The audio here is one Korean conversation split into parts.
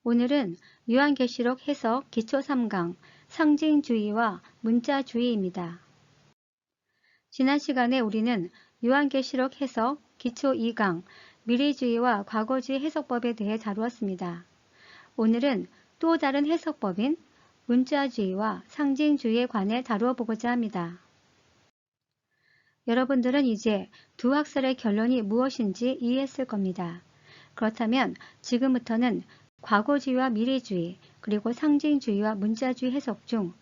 오늘은 요한계시록 해석 기초 3강 상징주의와 문자주의입니다. 지난 시간에 우리는 요한계시록 해석 기초 2강 미래주의와 과거주의 해석법에 대해 다루었습니다. 오늘은 또 다른 해석법인 문자주의와 상징주의에 관해 다루어 보고자 합니다. 여러분들은 이제 두 학설의 결론이 무엇인지 이해했을 겁니다. 그렇다면 지금부터는 과거주의와 미래주의, 그리고 상징주의와 문자주의 해석 중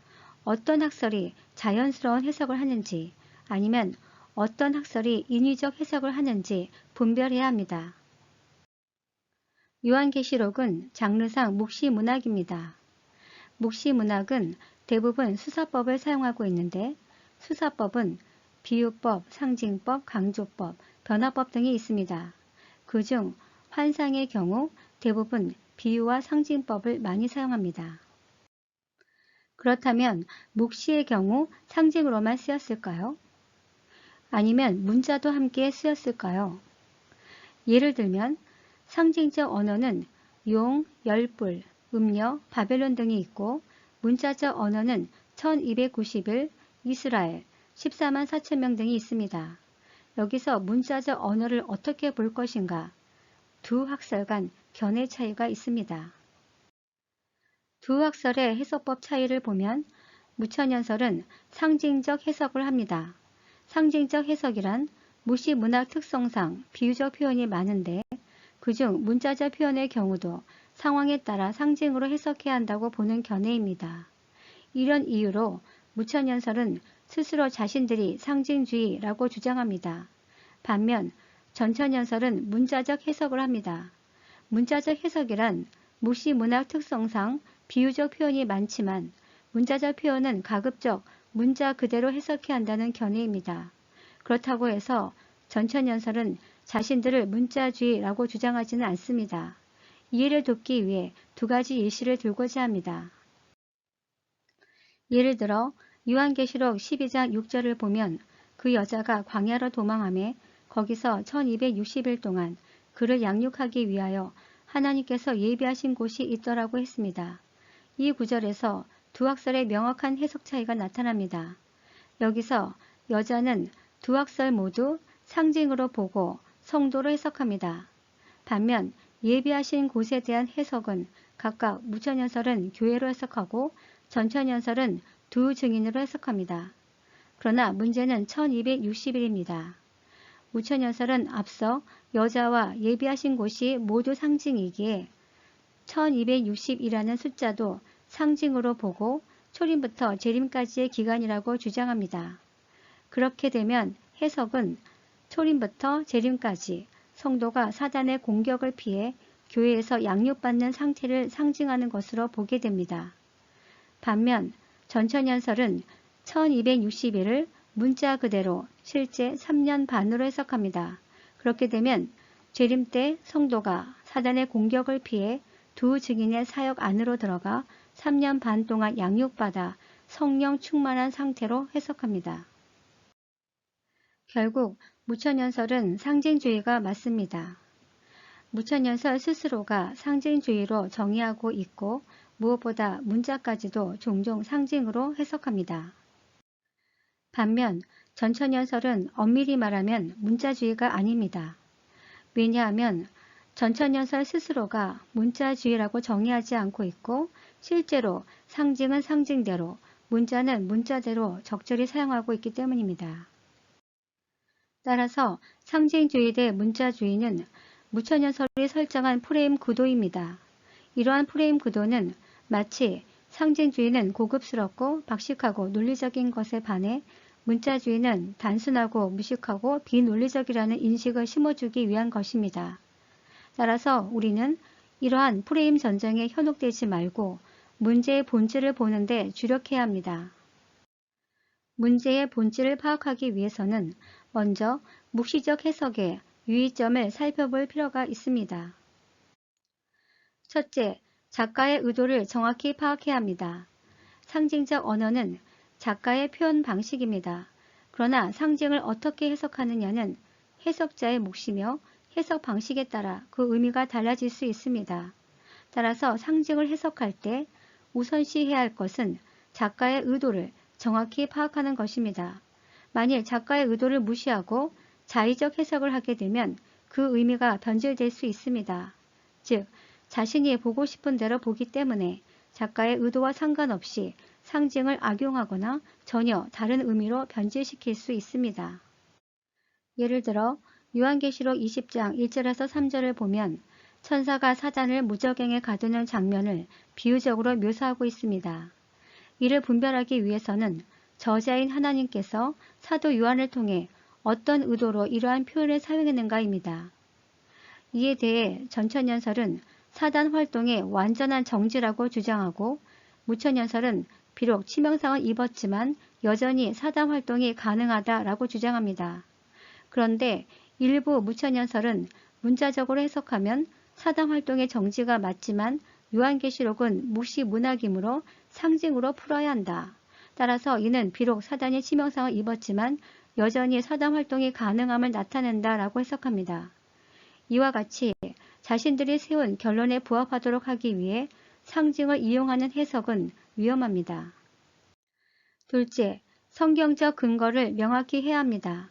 어떤 학설이 자연스러운 해석을 하는지, 아니면 어떤 학설이 인위적 해석을 하는지 분별해야 합니다. 요한계시록은 장르상 묵시문학입니다. 묵시문학은 대부분 수사법을 사용하고 있는데, 수사법은 비유법, 상징법, 강조법, 변화법 등이 있습니다. 그중 환상의 경우 대부분 비유와 상징법을 많이 사용합니다. 그렇다면 묵시의 경우 상징으로만 쓰였을까요? 아니면 문자도 함께 쓰였을까요? 예를 들면 상징적 언어는 용, 열불, 음녀, 바벨론 등이 있고, 문자적 언어는 1291, 이스라엘, 14만 4천 명 등이 있습니다. 여기서 문자적 언어를 어떻게 볼 것인가? 두 학설 간 견해 차이가 있습니다. 두 학설의 해석법 차이를 보면 무천연설은 상징적 해석을 합니다. 상징적 해석이란 무시문학 특성상 비유적 표현이 많은데, 그중 문자적 표현의 경우도 상황에 따라 상징으로 해석해야 한다고 보는 견해입니다. 이런 이유로 무천연설은 스스로 자신들이 상징주의라고 주장합니다. 반면 전천연설은 문자적 해석을 합니다. 문자적 해석이란 무시문학 특성상 비유적 표현이 많지만 문자적 표현은 가급적 문자 그대로 해석해야 한다는 견해입니다. 그렇다고 해서 전천연설은 자신들을 문자주의라고 주장하지는 않습니다. 이해를 돕기 위해 두 가지 예시를 들고자 합니다. 예를 들어 요한계시록 12장 6절을 보면 그 여자가 광야로 도망하매 거기서 1260일 동안 그를 양육하기 위하여 하나님께서 예비하신 곳이 있더라고 했습니다. 이 구절에서 두 학설의 명확한 해석 차이가 나타납니다. 여기서 여자는 두 학설 모두 상징으로 보고 성도로 해석합니다. 반면 예비하신 곳에 대한 해석은 각각 무천연설은 교회로 해석하고 전천연설은 두 증인으로 해석합니다. 그러나 문제는 1260일입니다. 무천연설은 앞서 여자와 예비하신 곳이 모두 상징이기에 1260이라는 숫자도 상징으로 보고 초림부터 재림까지의 기간이라고 주장합니다. 그렇게 되면 해석은 초림부터 재림까지 성도가 사단의 공격을 피해 교회에서 양육받는 상태를 상징하는 것으로 보게 됩니다. 반면 전천연설은 1260일을 문자 그대로 실제 3년 반으로 해석합니다. 그렇게 되면 재림 때 성도가 사단의 공격을 피해 두 증인의 사역 안으로 들어가 3년 반 동안 양육받아 성령 충만한 상태로 해석합니다. 결국 무천연설은 상징주의가 맞습니다. 무천연설 스스로가 상징주의로 정의하고 있고 무엇보다 문자까지도 종종 상징으로 해석합니다. 반면 전천연설은 엄밀히 말하면 문자주의가 아닙니다. 왜냐하면 전천연설 스스로가 문자주의라고 정의하지 않고 있고 실제로 상징은 상징대로, 문자는 문자대로 적절히 사용하고 있기 때문입니다. 따라서 상징주의 대 문자주의는 무천연설이 설정한 프레임 구도입니다. 이러한 프레임 구도는 마치 상징주의는 고급스럽고 박식하고 논리적인 것에 반해 문자주의는 단순하고 무식하고 비논리적이라는 인식을 심어주기 위한 것입니다. 따라서 우리는 이러한 프레임 전쟁에 현혹되지 말고 문제의 본질을 보는데 주력해야 합니다. 문제의 본질을 파악하기 위해서는 먼저 묵시적 해석의 유의점을 살펴볼 필요가 있습니다. 첫째, 작가의 의도를 정확히 파악해야 합니다. 상징적 언어는 작가의 표현 방식입니다. 그러나 상징을 어떻게 해석하느냐는 해석자의 몫이며 해석 방식에 따라 그 의미가 달라질 수 있습니다. 따라서 상징을 해석할 때 우선시해야 할 것은 작가의 의도를 정확히 파악하는 것입니다. 만일 작가의 의도를 무시하고 자의적 해석을 하게 되면 그 의미가 변질될 수 있습니다. 즉, 자신이 보고 싶은 대로 보기 때문에 작가의 의도와 상관없이 상징을 악용하거나 전혀 다른 의미로 변질시킬 수 있습니다. 예를 들어 요한계시록 20장 1절에서 3절을 보면 천사가 사단을 무저갱에 가두는 장면을 비유적으로 묘사하고 있습니다. 이를 분별하기 위해서는 저자인 하나님께서 사도 요한을 통해 어떤 의도로 이러한 표현을 사용했는가입니다. 이에 대해 전천연설은 사단 활동의 완전한 정지라고 주장하고, 무천연설은 비록 치명상을 입었지만 여전히 사단 활동이 가능하다라고 주장합니다. 그런데 일부 무천연설은 문자적으로 해석하면 사단 활동의 정지가 맞지만 요한계시록은 무시문학이므로 상징으로 풀어야 한다. 따라서 이는 비록 사단이 치명상을 입었지만 여전히 사단 활동이 가능함을 나타낸다라고 해석합니다. 이와 같이 자신들이 세운 결론에 부합하도록 하기 위해 상징을 이용하는 해석은 위험합니다. 둘째, 성경적 근거를 명확히 해야 합니다.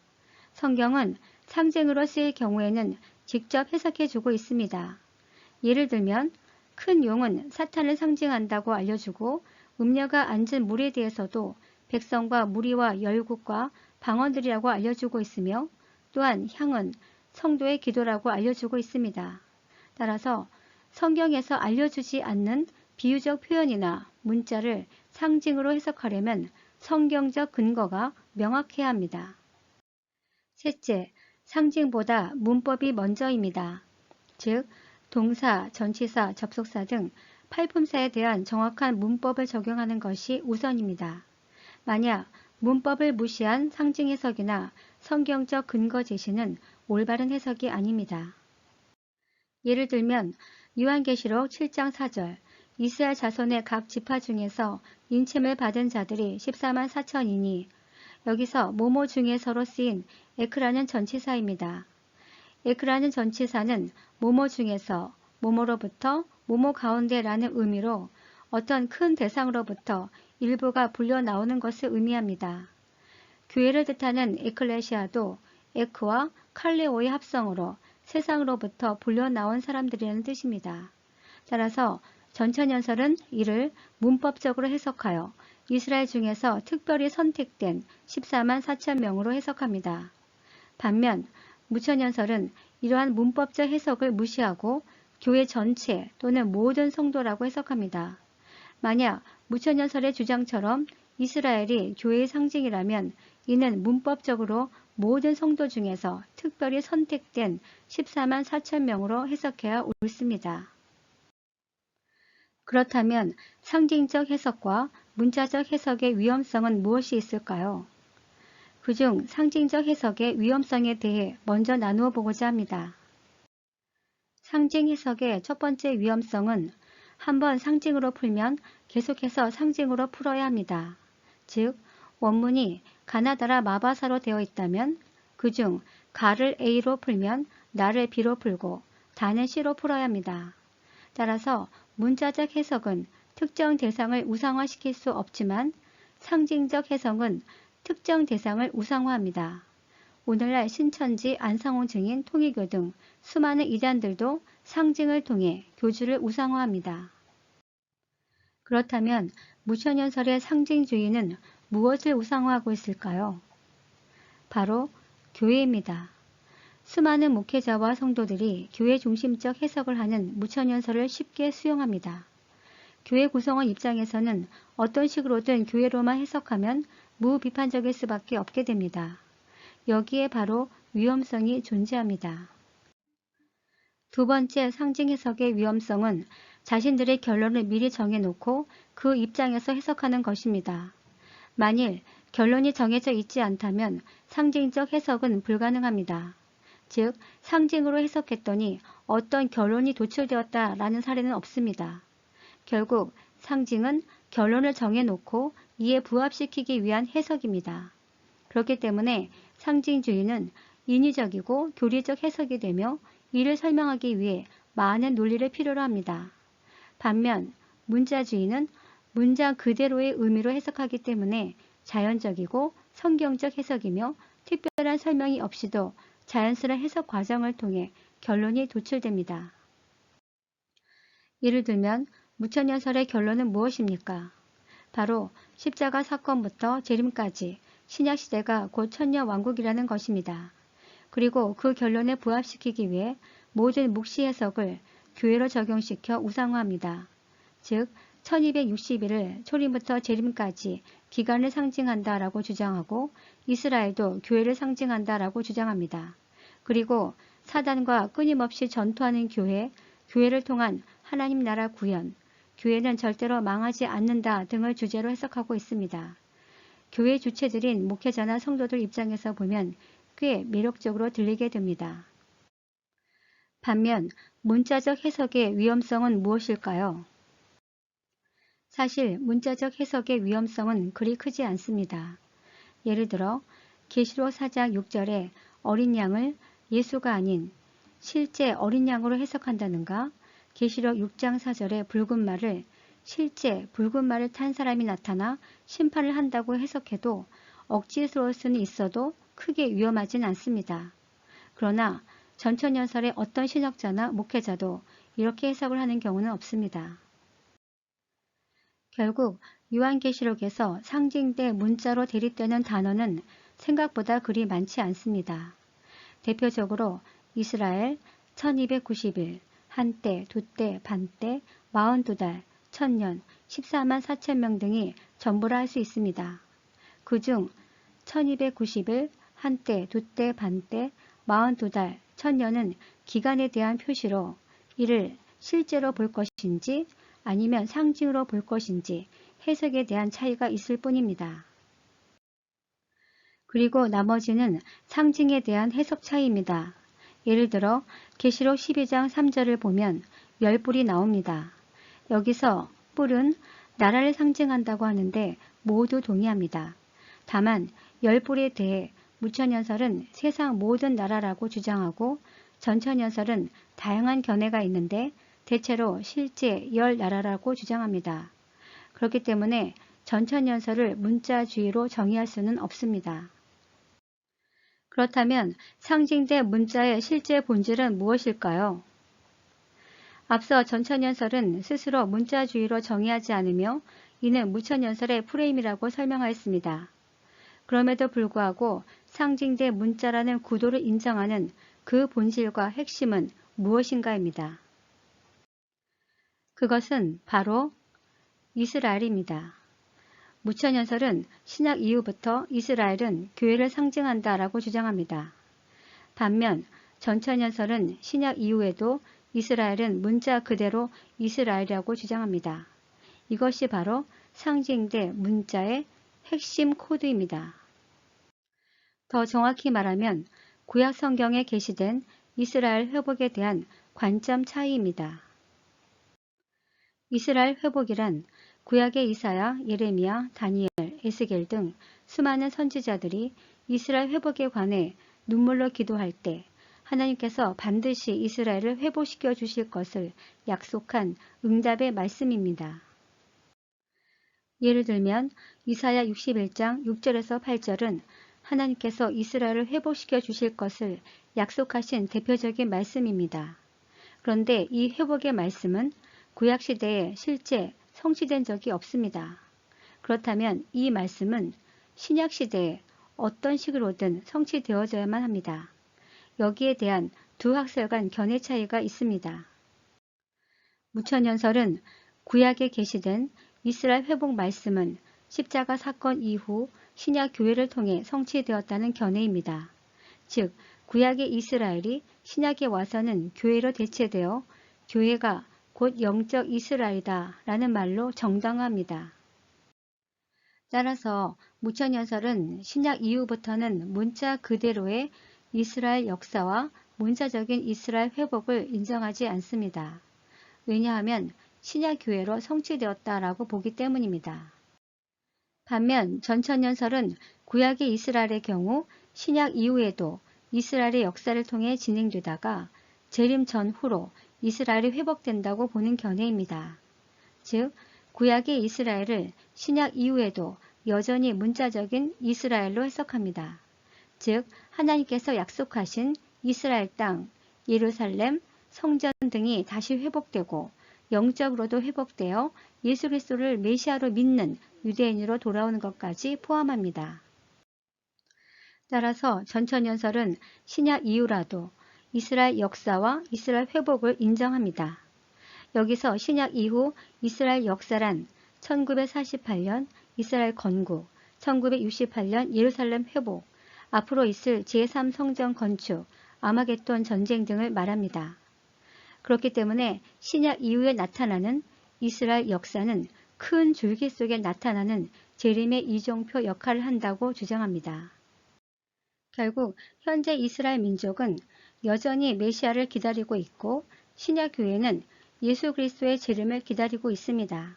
성경은 상징으로 쓰일 경우에는 직접 해석해주고 있습니다. 예를 들면 큰 용은 사탄을 상징한다고 알려주고, 음녀가 앉은 물에 대해서도 백성과 무리와 열국과 방언들이라고 알려주고 있으며, 또한 향은 성도의 기도라고 알려주고 있습니다. 따라서 성경에서 알려주지 않는 비유적 표현이나 문자를 상징으로 해석하려면 성경적 근거가 명확해야 합니다. 셋째, 상징보다 문법이 먼저입니다. 즉, 동사, 전치사, 접속사 등 팔품사에 대한 정확한 문법을 적용하는 것이 우선입니다. 만약 문법을 무시한 상징 해석이나 성경적 근거 제시는 올바른 해석이 아닙니다. 예를 들면 요한계시록 7장 4절, 이스라엘 자손의 각 지파 중에서 인침을 받은 자들이 14만 4천이니, 여기서 모모 중에서로 쓰인 에크라는 전치사입니다. 에크라는 전치사는 모모 중에서, 모모로부터, 모모 가운데라는 의미로 어떤 큰 대상으로부터 일부가 불려 나오는 것을 의미합니다. 교회를 뜻하는 에클레시아도 에크와 칼레오의 합성으로 세상으로부터 불려 나온 사람들이라는 뜻입니다. 따라서 전천연설은 이를 문법적으로 해석하여 이스라엘 중에서 특별히 선택된 14만 4천 명으로 해석합니다. 반면 무천연설은 이러한 문법적 해석을 무시하고 교회 전체 또는 모든 성도라고 해석합니다. 만약 무천연설의 주장처럼 이스라엘이 교회의 상징이라면 이는 문법적으로 모든 성도 중에서 특별히 선택된 14만 4천 명으로 해석해야 옳습니다. 그렇다면 상징적 해석과 문자적 해석의 위험성은 무엇이 있을까요? 그중 상징적 해석의 위험성에 대해 먼저 나누어 보고자 합니다. 상징 해석의 첫 번째 위험성은 한번 상징으로 풀면 계속해서 상징으로 풀어야 합니다. 즉, 원문이 가나다라 마바사로 되어 있다면 그중 가를 A로 풀면 나를 B로 풀고 다는 C로 풀어야 합니다. 따라서 문자적 해석은 특정 대상을 우상화시킬 수 없지만 상징적 해석은 특정 대상을 우상화합니다. 오늘날 신천지, 안상홍 증인, 통일교 등 수많은 이단들도 상징을 통해 교주를 우상화합니다. 그렇다면 무천연설의 상징주의는 무엇을 우상화하고 있을까요? 바로 교회입니다. 수많은 목회자와 성도들이 교회 중심적 해석을 하는 무천연설을 쉽게 수용합니다. 교회 구성원 입장에서는 어떤 식으로든 교회로만 해석하면 무비판적일 수밖에 없게 됩니다. 여기에 바로 위험성이 존재합니다. 두 번째 상징 해석의 위험성은 자신들의 결론을 미리 정해놓고 그 입장에서 해석하는 것입니다. 만일 결론이 정해져 있지 않다면 상징적 해석은 불가능합니다. 즉, 상징으로 해석했더니 어떤 결론이 도출되었다라는 사례는 없습니다. 결국 상징은 결론을 정해놓고 이에 부합시키기 위한 해석입니다. 그렇기 때문에 상징주의는 인위적이고 교리적 해석이 되며 이를 설명하기 위해 많은 논리를 필요로 합니다. 반면 문자주의는 문장 그대로의 의미로 해석하기 때문에 자연적이고 성경적 해석이며 특별한 설명이 없이도 자연스러운 해석 과정을 통해 결론이 도출됩니다. 예를 들면 무천년설의 결론은 무엇입니까? 바로 십자가 사건부터 재림까지 신약시대가 곧 천년왕국이라는 것입니다. 그리고 그 결론에 부합시키기 위해 모든 묵시 해석을 교회로 적용시켜 우상화합니다. 즉 1260일을 초림부터 재림까지 기간을 상징한다라고 주장하고 이스라엘도 교회를 상징한다라고 주장합니다. 그리고 사단과 끊임없이 전투하는 교회를 통한 하나님 나라 구현, 교회는 절대로 망하지 않는다 등을 주제로 해석하고 있습니다. 교회 주체들인 목회자나 성도들 입장에서 보면 꽤 매력적으로 들리게 됩니다. 반면 문자적 해석의 위험성은 무엇일까요? 사실 문자적 해석의 위험성은 그리 크지 않습니다. 예를 들어 계시록 4장 6절에 어린 양을 예수가 아닌 실제 어린 양으로 해석한다는가, 계시록 6장 4절에 붉은 말을 실제 붉은 말을 탄 사람이 나타나 심판을 한다고 해석해도 억지스러울 수는 있어도 크게 위험하진 않습니다. 그러나 전천년설의 어떤 신학자나 목회자도 이렇게 해석을 하는 경우는 없습니다. 결국 요한계시록에서 상징대 문자로 대립되는 단어는 생각보다 그리 많지 않습니다. 대표적으로 이스라엘 1290일, 한때, 두때, 반때, 42달, 천년, 14만 4천명 등이 전부라 할 수 있습니다. 그중 1290일, 한때, 두때, 반때, 42달, 천년은 기간에 대한 표시로 이를 실제로 볼 것인지 아니면 상징으로 볼 것인지 해석에 대한 차이가 있을 뿐입니다. 그리고 나머지는 상징에 대한 해석 차이입니다. 예를 들어 계시록 12장 3절을 보면 열뿔이 나옵니다. 여기서 뿔은 나라를 상징한다고 하는데 모두 동의합니다. 다만 열뿔에 대해 무천연설은 세상 모든 나라라고 주장하고 전천연설은 다양한 견해가 있는데 대체로 실제 열 나라라고 주장합니다. 그렇기 때문에 전천연설을 문자주의로 정의할 수는 없습니다. 그렇다면 상징대 문자의 실제 본질은 무엇일까요? 앞서 전천연설은 스스로 문자주의로 정의하지 않으며 이는 무천연설의 프레임이라고 설명하였습니다. 그럼에도 불구하고 상징대 문자라는 구도를 인정하는 그 본질과 핵심은 무엇인가입니다. 그것은 바로 이스라엘입니다. 무천연설은 신약 이후부터 이스라엘은 교회를 상징한다라고 주장합니다. 반면 전천연설은 신약 이후에도 이스라엘은 문자 그대로 이스라엘이라고 주장합니다. 이것이 바로 상징대 문자의 핵심 코드입니다. 더 정확히 말하면 구약 성경에 게시된 이스라엘 회복에 대한 관점 차이입니다. 이스라엘 회복이란 구약의 이사야, 예레미야, 다니엘, 에스겔 등 수많은 선지자들이 이스라엘 회복에 관해 눈물로 기도할 때 하나님께서 반드시 이스라엘을 회복시켜 주실 것을 약속한 응답의 말씀입니다. 예를 들면 이사야 61장 6절에서 8절은 하나님께서 이스라엘을 회복시켜 주실 것을 약속하신 대표적인 말씀입니다. 그런데 이 회복의 말씀은 구약시대에 실제 성취된 적이 없습니다. 그렇다면 이 말씀은 신약시대에 어떤 식으로든 성취되어져야만 합니다. 여기에 대한 두 학설 간 견해 차이가 있습니다. 무천연설은 구약에 게시된 이스라엘 회복 말씀은 십자가 사건 이후 신약 교회를 통해 성취되었다는 견해입니다. 즉 구약의 이스라엘이 신약에 와서는 교회로 대체되어 교회가 곧 영적 이스라엘이다 라는 말로 정당화합니다. 따라서 무천연설은 신약 이후부터는 문자 그대로의 이스라엘 역사와 문자적인 이스라엘 회복을 인정하지 않습니다. 왜냐하면 신약 교회로 성취되었다라고 보기 때문입니다. 반면 전천연설은 구약의 이스라엘의 경우 신약 이후에도 이스라엘의 역사를 통해 진행되다가 재림 전후로 이스라엘이 회복된다고 보는 견해입니다. 즉 구약의 이스라엘을 신약 이후에도 여전히 문자적인 이스라엘로 해석합니다. 즉 하나님께서 약속하신 이스라엘 땅, 예루살렘, 성전 등이 다시 회복되고 영적으로도 회복되어 예수 그리스도를 메시아로 믿는 유대인으로 돌아오는 것까지 포함합니다. 따라서 전천연설은 신약 이후라도 이스라엘 역사와 이스라엘 회복을 인정합니다. 여기서 신약 이후 이스라엘 역사란 1948년 이스라엘 건국, 1968년 예루살렘 회복, 앞으로 있을 제3성전 건축, 아마겟돈 전쟁 등을 말합니다. 그렇기 때문에 신약 이후에 나타나는 이스라엘 역사는 큰 줄기 속에 나타나는 재림의 이정표 역할을 한다고 주장합니다. 결국 현재 이스라엘 민족은 여전히 메시아를 기다리고 있고 신약 교회는 예수 그리스도의 재림을 기다리고 있습니다.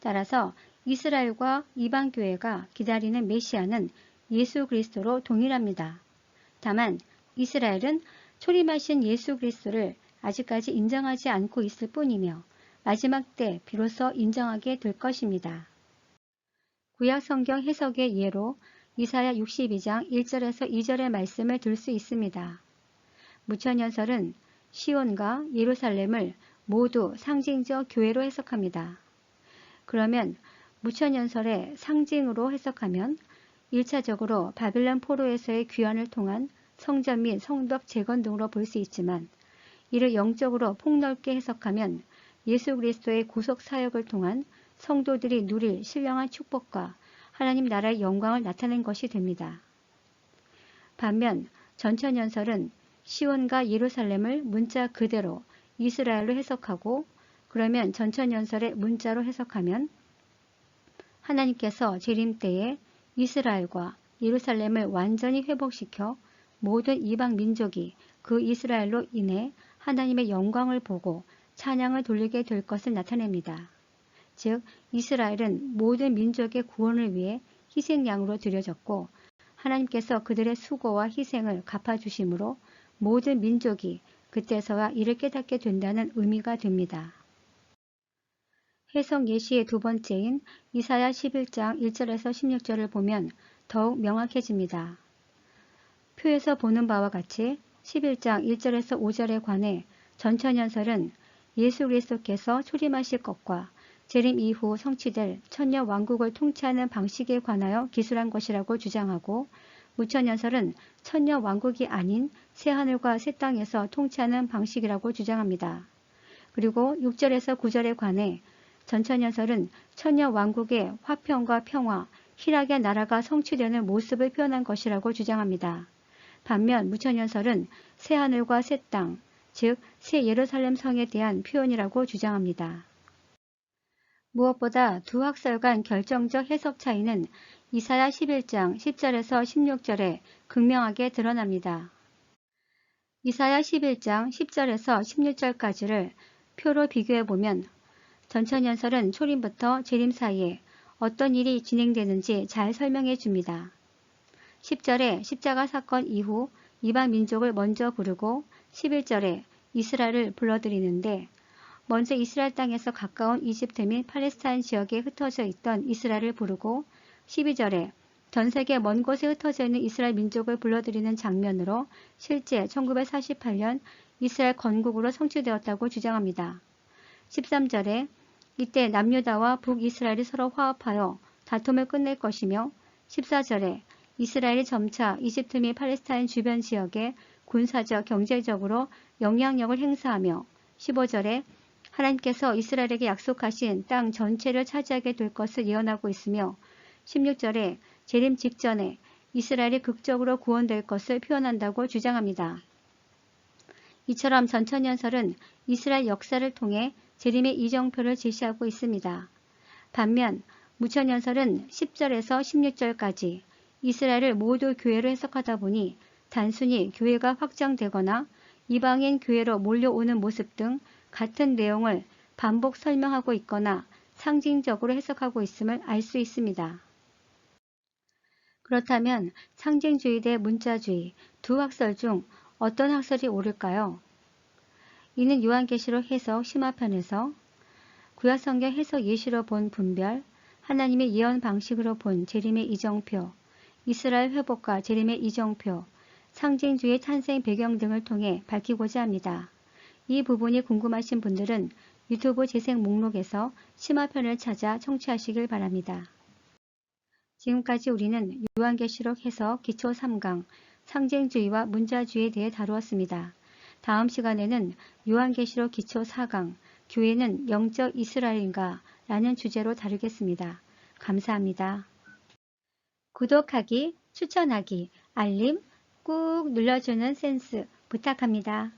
따라서 이스라엘과 이방 교회가 기다리는 메시아는 예수 그리스도로 동일합니다. 다만 이스라엘은 초림하신 예수 그리스도를 아직까지 인정하지 않고 있을 뿐이며 마지막 때 비로소 인정하게 될 것입니다. 구약 성경 해석의 예로 이사야 62장 1절에서 2절의 말씀을 들 수 있습니다. 무천연설은 시온과 예루살렘을 모두 상징적 교회로 해석합니다. 그러면 무천연설의 상징으로 해석하면 1차적으로 바빌론 포로에서의 귀환을 통한 성전 및 성벽 재건 등으로 볼 수 있지만 이를 영적으로 폭넓게 해석하면 예수 그리스도의 구속 사역을 통한 성도들이 누릴 신령한 축복과 하나님 나라의 영광을 나타낸 것이 됩니다. 반면 전천연설은 시온과 예루살렘을 문자 그대로 이스라엘로 해석하고 그러면 전천연설의 문자로 해석하면 하나님께서 재림 때에 이스라엘과 예루살렘을 완전히 회복시켜 모든 이방 민족이 그 이스라엘로 인해 하나님의 영광을 보고 찬양을 돌리게 될 것을 나타냅니다. 즉 이스라엘은 모든 민족의 구원을 위해 희생양으로 드려졌고 하나님께서 그들의 수고와 희생을 갚아주심으로 모든 민족이 그때서야 이를 깨닫게 된다는 의미가 됩니다. 해석 예시의 두 번째인 이사야 11장 1절에서 16절을 보면 더욱 명확해집니다. 표에서 보는 바와 같이 11장 1절에서 5절에 관해 전천연설은 예수 그리스도께서 초림하실 것과 재림 이후 성취될 천년 왕국을 통치하는 방식에 관하여 기술한 것이라고 주장하고 무천연설은 천년 왕국이 아닌 새하늘과 새 땅에서 통치하는 방식이라고 주장합니다. 그리고 6절에서 9절에 관해 전천연설은 천년 왕국의 화평과 평화, 희락의 나라가 성취되는 모습을 표현한 것이라고 주장합니다. 반면 무천연설은 새하늘과 새 땅, 즉 새 예루살렘 성에 대한 표현이라고 주장합니다. 무엇보다 두 학설 간 결정적 해석 차이는 이사야 11장 10절에서 16절에 극명하게 드러납니다. 이사야 11장 10절에서 16절까지를 표로 비교해보면 전천연설은 초림부터 재림 사이에 어떤 일이 진행되는지 잘 설명해 줍니다. 10절에 십자가 사건 이후 이방 민족을 먼저 부르고 11절에 이스라엘을 불러들이는데 먼저 이스라엘 땅에서 가까운 이집트 및 팔레스타인 지역에 흩어져 있던 이스라엘을 부르고 12절에 전 세계 먼 곳에 흩어져 있는 이스라엘 민족을 불러들이는 장면으로 실제 1948년 이스라엘 건국으로 성취되었다고 주장합니다. 13절에 이때 남유다와 북이스라엘이 서로 화합하여 다툼을 끝낼 것이며 14절에 이스라엘이 점차 이집트 및 팔레스타인 주변 지역에 군사적, 경제적으로 영향력을 행사하며 15절에 하나님께서 이스라엘에게 약속하신 땅 전체를 차지하게 될 것을 예언하고 있으며 16절에 재림 직전에 이스라엘이 극적으로 구원될 것을 표현한다고 주장합니다. 이처럼 전천연설은 이스라엘 역사를 통해 재림의 이정표를 제시하고 있습니다. 반면 무천연설은 10절에서 16절까지 이스라엘을 모두 교회로 해석하다 보니 단순히 교회가 확장되거나 이방인 교회로 몰려오는 모습 등 같은 내용을 반복 설명하고 있거나 상징적으로 해석하고 있음을 알 수 있습니다. 그렇다면 상징주의 대 문자주의 두 학설 중 어떤 학설이 옳을까요? 이는 요한계시록 해석 심화편에서 구약성경 해석 예시로 본 분별, 하나님의 예언 방식으로 본 재림의 이정표, 이스라엘 회복과 재림의 이정표, 상징주의 탄생 배경 등을 통해 밝히고자 합니다. 이 부분이 궁금하신 분들은 유튜브 재생 목록에서 심화편을 찾아 청취하시길 바랍니다. 지금까지 우리는 요한계시록 해석 기초 3강, 상징주의와 문자주의에 대해 다루었습니다. 다음 시간에는 요한계시록 기초 4강, 교회는 영적 이스라엘인가? 라는 주제로 다루겠습니다. 감사합니다. 구독하기, 추천하기, 알림 꾹 눌러주는 센스 부탁합니다.